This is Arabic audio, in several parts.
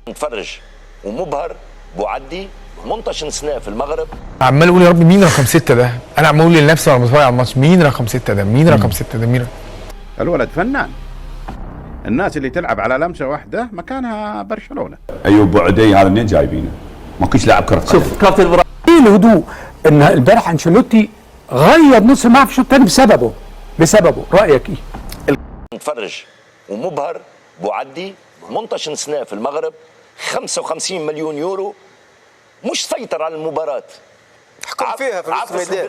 متفرج ومبهر بوعدي منتشن سنة في المغرب. عمال اقول يا رب مين رقم 6 ده؟ انا عمال اقول لنفسي وانا بتفرج على الماتش مين رقم 6 ده؟ مين رقم 6 ده؟ مين؟ الولد فنان. الناس اللي تلعب على لمسه واحده مكانها برشلونه. ايوب بوعدي هذا منين جايبينه؟ ما كنتش لاعب كره قدم. شوف كابتن ابراهيم الهدوء ان البارح انشيلوتي غير نص الملعب في الشوط الثاني بسببه رايك ايه؟ متفرج ومبهر بوعدي منتشن سنة في المغرب 55 مليون يورو مش سيطر على المباراة. حكم فيها في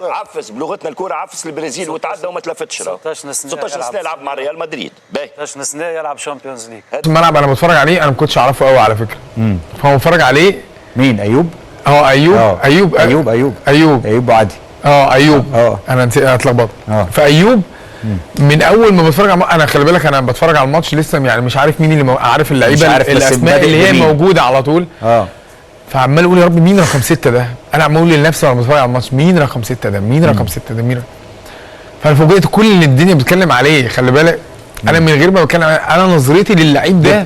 عفس بلغتنا الكوره، عفس البرازيل وتعدى وما تلفتش. 16 سنه يلعب مع ريال مدريد. 16 سنه يلعب شامبيونز ليج. الملعب انا بتفرج عليه، انا ما كنتش اعرفه قوي على فكره. فهو بتفرج عليه مين؟ ايوب؟ ايوب بوعدي. ايوب. انا اتلخبطت. فايوب من اول ما بتفرج على انا خلي بالك انا بتفرج على الماتش لسه يعني مش عارف مين اللي عارف اللعيبه الاسماء اللي هي موجوده على طول. فعمال اقول يا رب مين رقم 6 ده؟ انا عمال اقول لنفسي وانا بتفرج على الماتش مين رقم 6 ده؟ مين رقم 6 ده؟ مين؟ فانا فوجئت كل اللي الدنيا بتتكلم عليه. خلي بالك انا من غير ما بتكلم انا نظرتي للعيب ده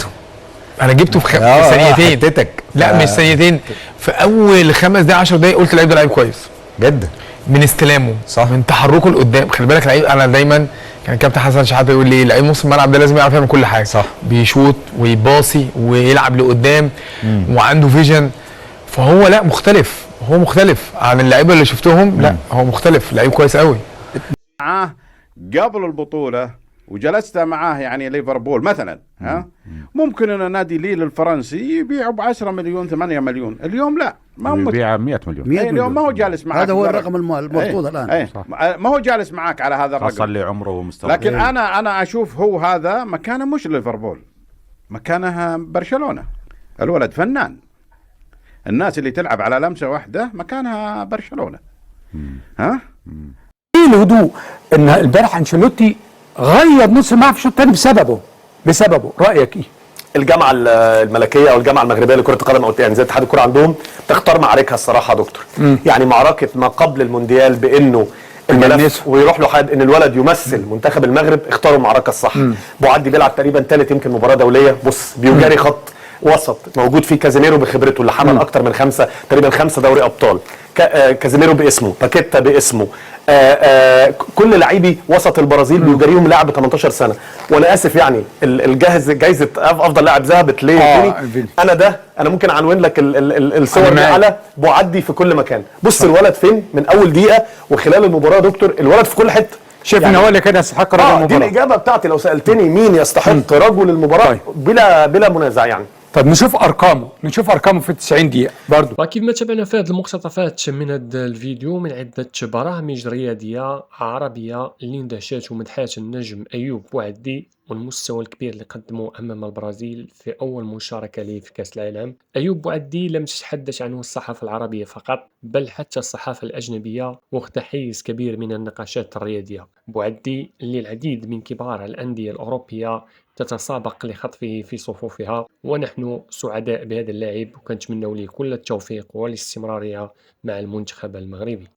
انا جبته في ثانيتين. لا مش ثانيتين، في اول 5 دقايق 10 دقايق قلت اللعيب ده لعيب كويس جدا من استلامه صح، من تحركه لقدام. خلي بالك لعيب، انا دايما كان كابتن حسن شحاته يقول لي لعيب نص الملعب ده لازم يعرف يعمل كل حاجه صح، بيشوط ويباصي ويلعب لقدام وعنده فيجن. فهو لا مختلف، هو مختلف عن اللعيبه اللي شفتهم. لا هو مختلف، لعيب كويس قوي. معاه قبل البطوله وجلست معاه يعني ليفربول مثلا ممكن ان نادي ليل الفرنسي يبيعه ب 10 مليون 8 مليون. اليوم لا، ما هو يبيع 100 مليون. اليوم ما هو جالس معك. هذا هو الرقم المرفوض الان. ما هو جالس معك على هذا الرقم، خاصة اللي عمره ومستوى. لكن انا اشوف هو هذا مكانه مش ليفربول، مكانها برشلونه. الولد فنان. الناس اللي تلعب على لمسه واحده مكانها برشلونه. ايه الهدوء ان البارح انشيلوتي غير نص الملعب في الشوط الثاني بسببه رايك ايه؟ الجامعه الملكيه او الجامعه المغربيه لكره القدم او يعني زي اتحاد الكره عندهم تختار معاركها الصراحه يا دكتور. يعني معركه ما قبل المونديال بانه الملف ويروح له حد ان الولد يمثل منتخب المغرب، اختاروا المعركه الصح. بوعدي بيلعب تقريبا ثالث يمكن مباراه دوليه. بص بيجاري خط وسط موجود فيه كازيميرو بخبرته اللي حمل اكتر من تقريبا 5 دوري ابطال. كازيميرو باسمه، باكيتا باسمه، كل لاعبي وسط البرازيل بيجاريهم لاعب 18 سنه. وانا اسف يعني جايزه افضل لاعب ذهبت ليه؟ انا ممكن اعنون لك الصور دي على بوعدي في كل مكان. بص الولد فين من اول دقيقه وخلال المباراه يا دكتور، الولد في كل حته. شايف ان هو اللي كده يستحق رجل المباراه. دي الاجابه بتاعتي لو سالتني مين يستحق رجل المباراه بلا منازع يعني. طب نشوف ارقامه في 90 دقيقه برضه. وكيف ما تابعنا في هذه المقتطفات من هذا الفيديو من عده برامج رياضيه عربيه اللي اندهشت ومدحات النجم ايوب بوعدي والمستوى الكبير اللي قدمه امام البرازيل في اول مشاركه له في كاس العالم. ايوب بوعدي لم تتحدث عنه الصحافه العربيه فقط، بل حتى الصحافه الاجنبيه، واخذ حيز كبير من النقاشات الرياضيه. بوعدي اللي العديد من كبار الانديه الاوروبيه تتسابق لخطفه في صفوفها، ونحن سعداء بهذا اللاعب وكنتمنوا له كل التوفيق والاستمراريه مع المنتخب المغربي.